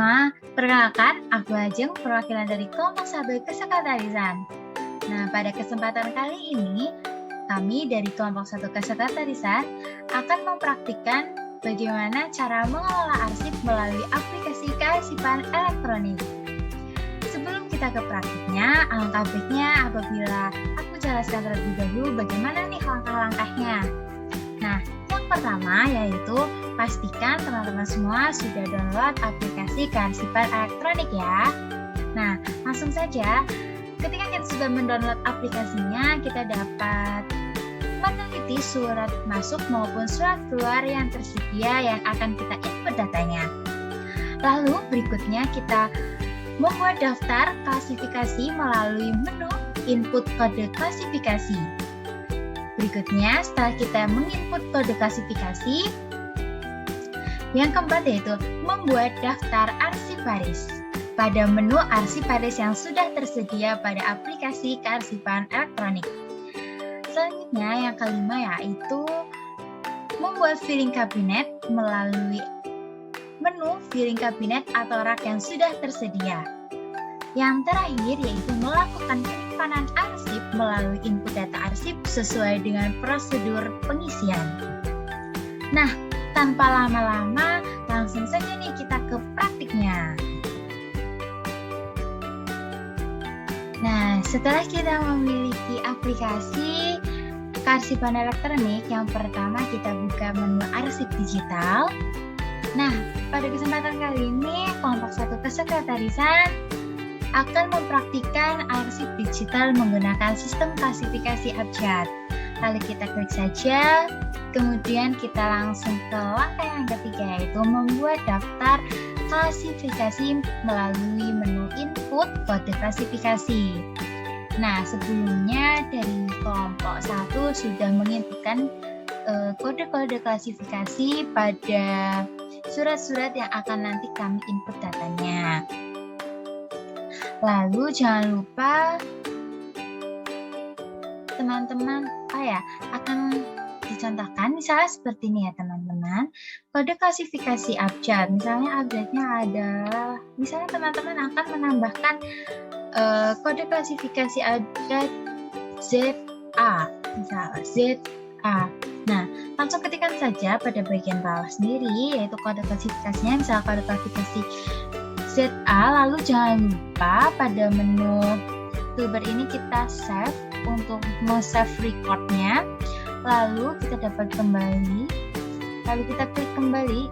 semua, perkenalkan aku Ajeng, perwakilan dari kelompok 1 Kesekretarisan. Nah, pada kesempatan kali ini, kami dari kelompok 1 Kesekretarisan akan mempraktikkan bagaimana cara mengelola arsip melalui aplikasi kearsipan elektronik. Sebelum kita ke praktiknya, alangkah baiknya apabila aku jelaskan terlebih dahulu bagaimana nih langkah-langkahnya. Nah, yang pertama yaitu pastikan teman-teman semua sudah download aplikasi kearsipan elektronik ya. Nah, langsung saja, ketika kita sudah mendownload aplikasinya, kita dapat meneliti surat masuk maupun surat keluar yang tersedia yang akan kita input datanya. Lalu berikutnya kita membuat daftar klasifikasi melalui menu input kode klasifikasi. Berikutnya, setelah kita menginput kode klasifikasi, yang keempat yaitu membuat daftar arsip baris pada menu arsip baris yang sudah tersedia pada aplikasi kearsipan elektronik. Selanjutnya, yang kelima yaitu membuat filing kabinet melalui menu filing kabinet atau rak yang sudah tersedia. Yang terakhir yaitu melakukan penyimpanan arsip melalui input data arsip sesuai dengan prosedur pengisian. Nah, tanpa lama-lama, langsung saja nih kita ke praktiknya. Nah, setelah kita memiliki aplikasi kearsipan elektronik, yang pertama kita buka menu arsip digital. Nah, pada kesempatan kali ini, kelompok 1 Kesekretarisan akan mempraktikkan arsip digital menggunakan sistem klasifikasi abjad. Lalu kita klik saja, kemudian kita langsung ke langkah yang ketiga yaitu membuat daftar klasifikasi melalui menu input kode klasifikasi. Nah, sebelumnya dari kelompok 1 sudah menginputkan kode-kode klasifikasi pada surat-surat yang akan nanti kami input datanya. Lalu jangan lupa teman-teman akan dicontohkan misalnya seperti ini ya teman-teman, kode klasifikasi abjad. Misalnya abjadnya adalah, misalnya teman-teman akan menambahkan kode klasifikasi abjad ZA, misalnya ZA. Nah, langsung ketikkan saja pada bagian bawah sendiri yaitu kode klasifikasinya, misalnya kode klasifikasi ZA. Lalu jangan lupa pada menu toolbar ini kita save untuk save recordnya. Lalu kita dapat kembali, lalu kita klik kembali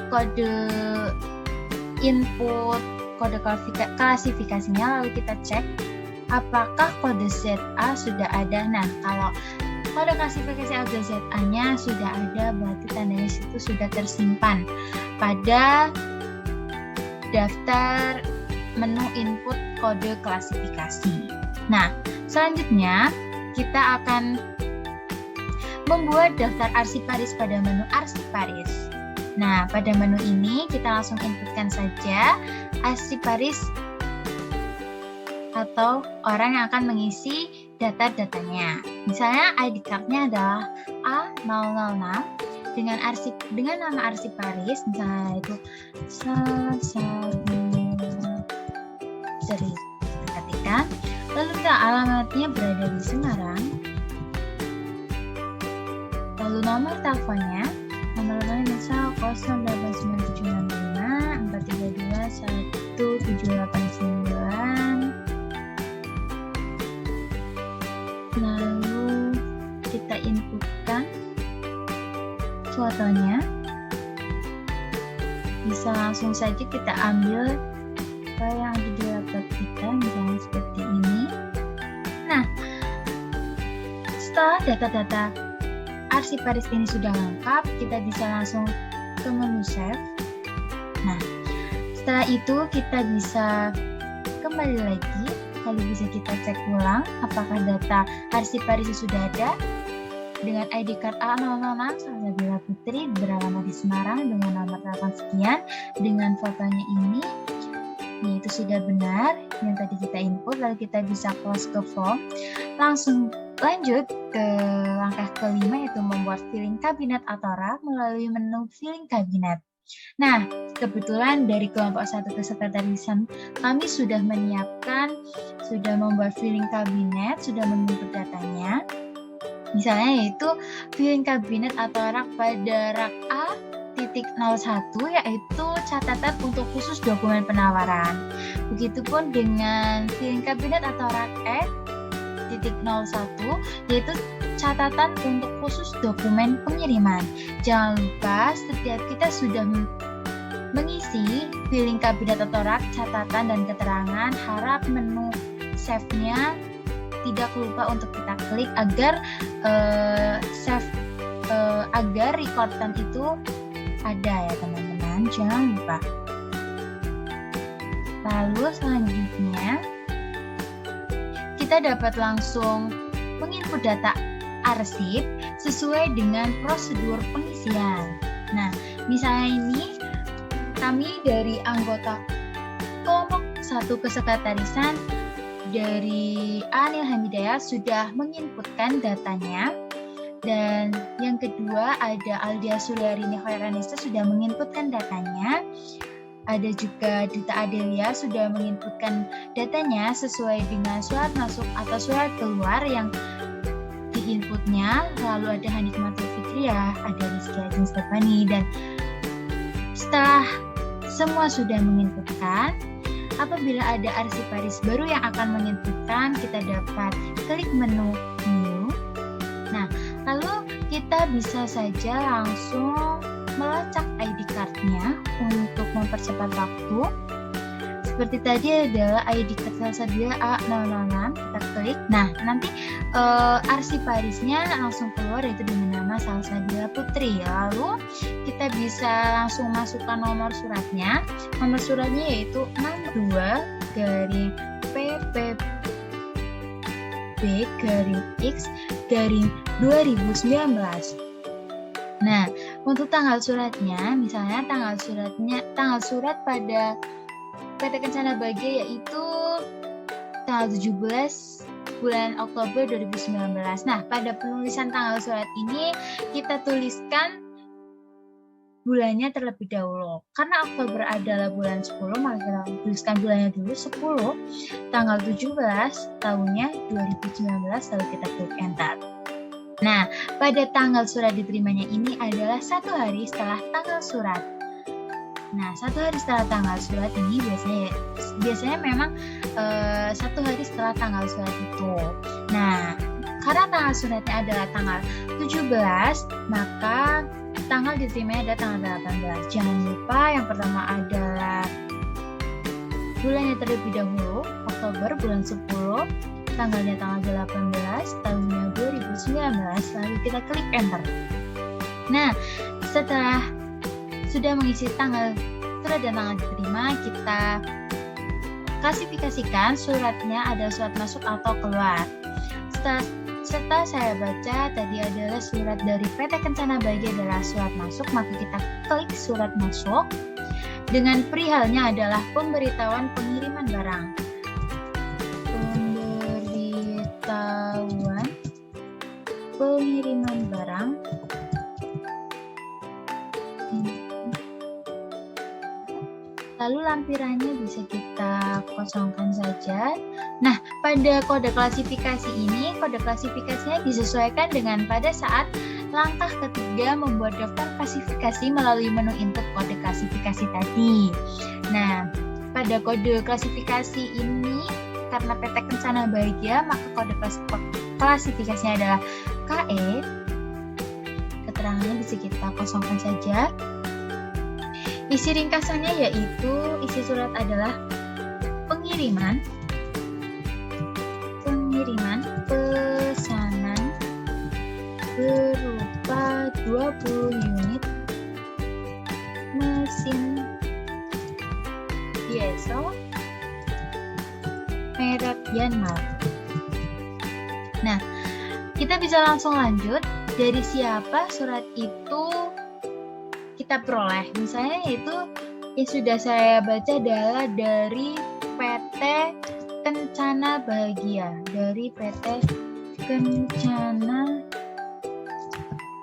kode input kode klasifikasinya, lalu kita cek apakah kode ZA sudah ada. Nah, kalau kode klasifikasi abjad ZA-nya sudah ada, berarti tandanya situ sudah tersimpan pada daftar menu input kode klasifikasi. Nah, selanjutnya kita akan membuat daftar arsip baris pada menu arsip baris. Nah, pada menu ini kita langsung inputkan saja arsip baris atau orang yang akan mengisi data-datanya. Misalnya ID card-nya adalah A006 dengan nama arsip baris, misalnya itu seri ketika, lalu alamatnya berada di Semarang, lalu nomor teleponnya misal 089765 432 1789, lalu kita inputkan fotonya, bisa langsung saja kita ambil file yang ada di laptop kita, misalnya seperti ini. Nah, setelah data-data arsip baris ini sudah lengkap, kita bisa langsung ke menu save. Nah, setelah itu kita bisa kembali lagi, lalu bisa kita cek ulang apakah data arsip baris sudah ada dengan ID card A006 Salsabila Putri beralamat di Semarang dengan nomor telepon sekian, dengan fotonya ini, yaitu sudah benar yang tadi kita input. Lalu kita bisa close ke form, langsung lanjut ke langkah kelima yaitu membuat filing kabinet atau rak melalui menu filing kabinet. Nah, kebetulan dari kelompok 1 kesekretarisan kami sudah menyiapkan, sudah membuat filing kabinet, sudah mengumpul datanya. Misalnya yaitu filing kabinet atau rak pada rak A.01 yaitu catatan untuk khusus dokumen penawaran. Begitupun dengan filing kabinet atau rak E.01 yaitu catatan untuk khusus dokumen pengiriman. Jangan lupa setiap kita sudah mengisi filing kabinet atau rak catatan dan keterangan, harap menu save-nya tidak lupa untuk kita klik agar save agar recordan itu ada ya teman-teman, jangan lupa. Lalu selanjutnya kita dapat langsung menginput data arsip sesuai dengan prosedur pengisian. Nah, misalnya ini kami dari anggota kelompok 1 kesekretarisan dari Anil Hamidaya sudah menginputkan datanya, dan yang kedua ada Aldia Suliarini Khairanista sudah menginputkan datanya. Ada juga Duta Adelia sudah menginputkan datanya sesuai dengan surat masuk atau surat keluar yang diinputnya. Lalu ada Hanikmatul Fitriah, ada Rizky Ajeng Stefani, dan setelah semua sudah menginputkan, apabila ada arsiparis baru yang akan menginputkan, kita dapat klik menu New. Nah, lalu kita bisa saja langsung melacak ID card-nya untuk mempercepat waktu. Seperti tadi adalah ID card Salsabila A006, kita klik. Nah, nanti arsiparisnya langsung keluar yaitu dengan nama Salsabila Putri. Lalu kita bisa langsung masukkan nomor suratnya. Nomor suratnya yaitu 62-PPB-X-2019. Nah, untuk tanggal suratnya, misalnya tanggal surat pada PT Kencana Bagja yaitu tanggal 17 bulan Oktober 2019. Nah, pada penulisan tanggal surat ini kita tuliskan bulannya terlebih dahulu. Karena Oktober adalah bulan 10, maka kita tuliskan bulannya dulu 10, tanggal 17, tahunnya 2019, lalu kita klik enter. Nah, pada tanggal surat diterimanya ini adalah 1 hari setelah tanggal surat. Nah, 1 hari setelah tanggal surat ini biasanya memang 1 hari setelah tanggal surat itu. Nah, karena tanggal suratnya adalah tanggal 17, maka tanggal diterimanya adalah tanggal 18. Jangan lupa yang pertama adalah bulannya terlebih dahulu, Oktober bulan 10, tanggalnya tanggal 18, tahunnya 2019, lalu kita klik enter. Nah, setelah sudah mengisi tanggal surat dan tanggal diterima, kita klasifikasikan suratnya adalah surat masuk atau keluar. Setelah saya baca tadi adalah surat dari PT Kencana Bagja adalah surat masuk, maka kita klik surat masuk. Dengan perihalnya adalah pemberitahuan pengiriman barang. Pengiriman barang. Lalu lampirannya bisa kita kosongkan saja. Nah, pada kode klasifikasi ini, kode klasifikasinya disesuaikan dengan pada saat langkah ketiga membuat daftar klasifikasi melalui menu input kode klasifikasi tadi. Nah, pada kode klasifikasi ini, karena PT Kencana Bagja, maka kode klasifikasinya adalah KE. Keterangannya bisa kita kosongkan saja. Isi ringkasannya yaitu isi surat adalah pengiriman pesanan berupa 20 unit mesin diesel merek Yanmar. Nah, kita bisa langsung lanjut dari siapa surat itu kita peroleh. Misalnya yaitu yang sudah saya baca adalah dari PT Kencana Bagja, dari PT Kencana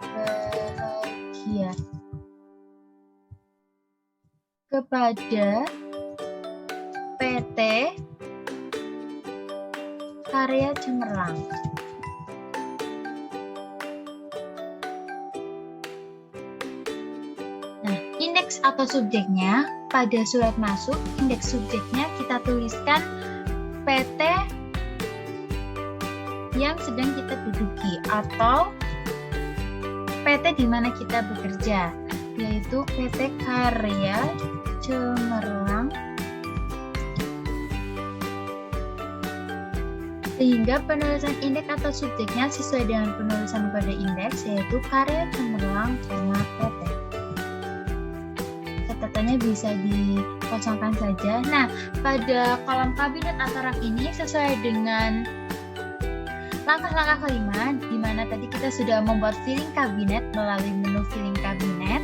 Bagja. kepada PT Karya Cemerlang. Nah, indeks atau subjeknya pada surat masuk, indeks subjeknya kita tuliskan PT yang sedang kita duduki atau PT di mana kita bekerja, yaitu PT Karya Cemerlang, sehingga penulisan indeks atau subjeknya sesuai dengan penulisan kode indeks, yaitu Karya Cemerlang, PT. Catatannya bisa dikosongkan saja. Nah, pada kolom kabinet atau rak ini sesuai dengan langkah-langkah kelima, di mana tadi kita sudah membuat filing kabinet melalui menu filing kabinet.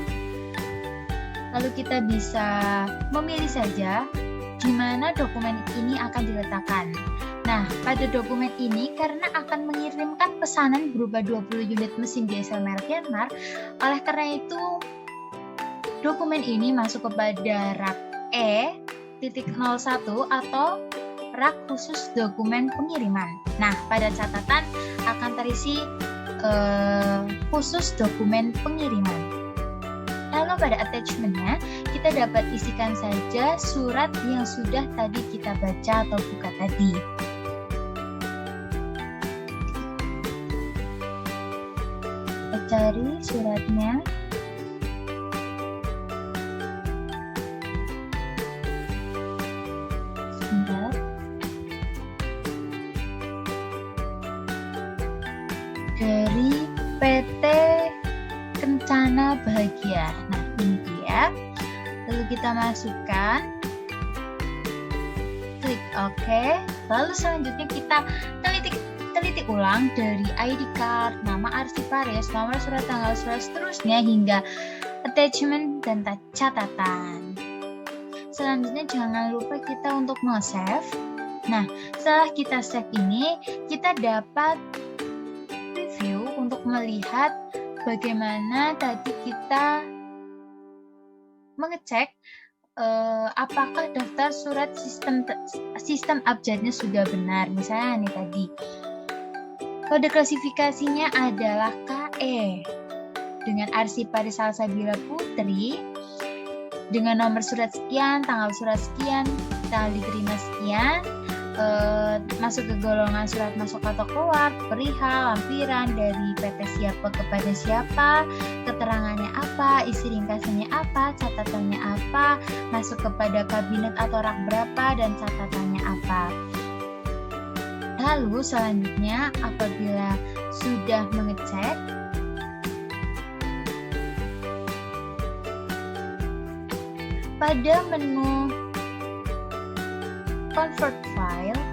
Lalu kita bisa memilih saja di mana dokumen ini akan diletakkan. Nah, pada dokumen ini karena akan mengirimkan pesanan berupa 20 unit mesin diesel merek Yanmar, oleh karena itu dokumen ini masuk kepada rak E.01 atau rak khusus dokumen pengiriman. Nah, pada catatan akan terisi khusus dokumen pengiriman. Lalu pada attachment-nya, kita dapat isikan saja surat yang sudah tadi kita baca atau buka tadi. Kita cari suratnya. Sebentar. Dari PT Kencana Bahagia. Nah, ini dia. Lalu kita masukkan, klik OK. Lalu selanjutnya kita teliti ulang dari ID card, nama arsiparis, nomor surat, tanggal surat, seterusnya hingga attachment dan catatan. Selanjutnya jangan lupa kita untuk nge-save. Nah, setelah kita save ini, kita dapat review untuk melihat bagaimana tadi kita mengecek apakah daftar surat sistem abjadnya sudah benar. Misalnya nih tadi, kode klasifikasinya adalah KE dengan arsiparis Salsabila Putri dengan nomor surat sekian, tanggal surat sekian, tanggal diterima sekian, masuk ke golongan surat masuk atau keluar, perihal, lampiran dari PT siapa kepada siapa, keterangannya apa, isi ringkasannya apa, catatannya apa, masuk kepada kabinet atau rak berapa, dan catatannya apa. Lalu selanjutnya apabila sudah mengecek, pada menu Convert File,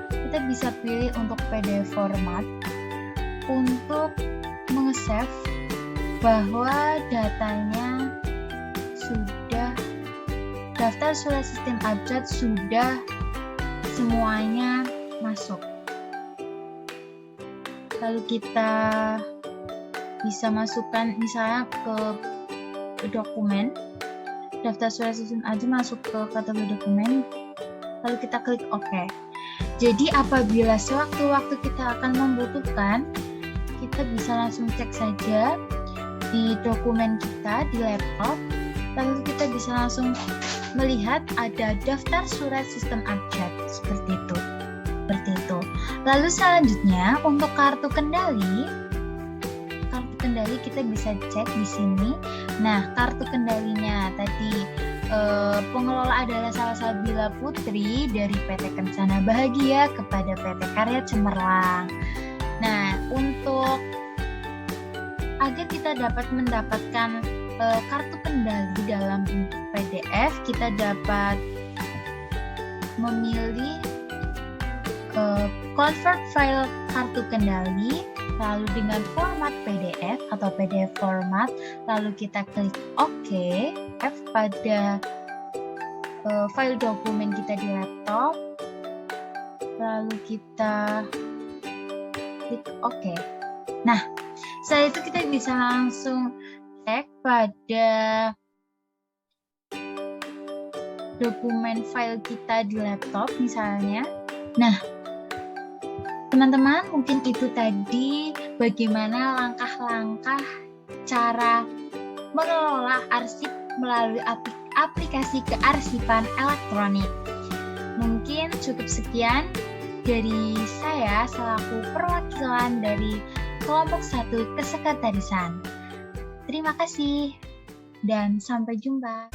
kita bisa pilih untuk PDF format untuk meng-save bahwa datanya sudah, daftar surat sistem abjad sudah semuanya masuk. Lalu kita bisa masukkan misalnya ke dokumen, daftar surat sistem aja masuk ke kategori dokumen, lalu kita klik OK. Jadi apabila sewaktu-waktu kita akan membutuhkan, kita bisa langsung cek saja di dokumen kita di laptop, lalu kita bisa langsung melihat ada daftar surat sistem abjad seperti itu. Lalu selanjutnya untuk kartu kendali kita bisa cek di sini. Nah, kartu kendalinya tadi pengelola adalah Salsabila Putri dari PT Kencana Bahagia kepada PT Karya Cemerlang. Nah, untuk agar kita dapat mendapatkan kartu kendali dalam bentuk PDF, kita dapat memilih convert file kartu kendali, lalu dengan format PDF atau PDF format, lalu kita klik OK pada file dokumen kita di laptop, lalu kita klik OK. Nah, setelah itu kita bisa langsung cek pada dokumen file kita di laptop misalnya. Nah, teman-teman, mungkin itu tadi bagaimana langkah-langkah cara mengelola arsip melalui aplikasi kearsipan elektronik. Mungkin cukup sekian dari saya selaku perwakilan dari kelompok 1 kesekretarisan. Terima kasih dan sampai jumpa.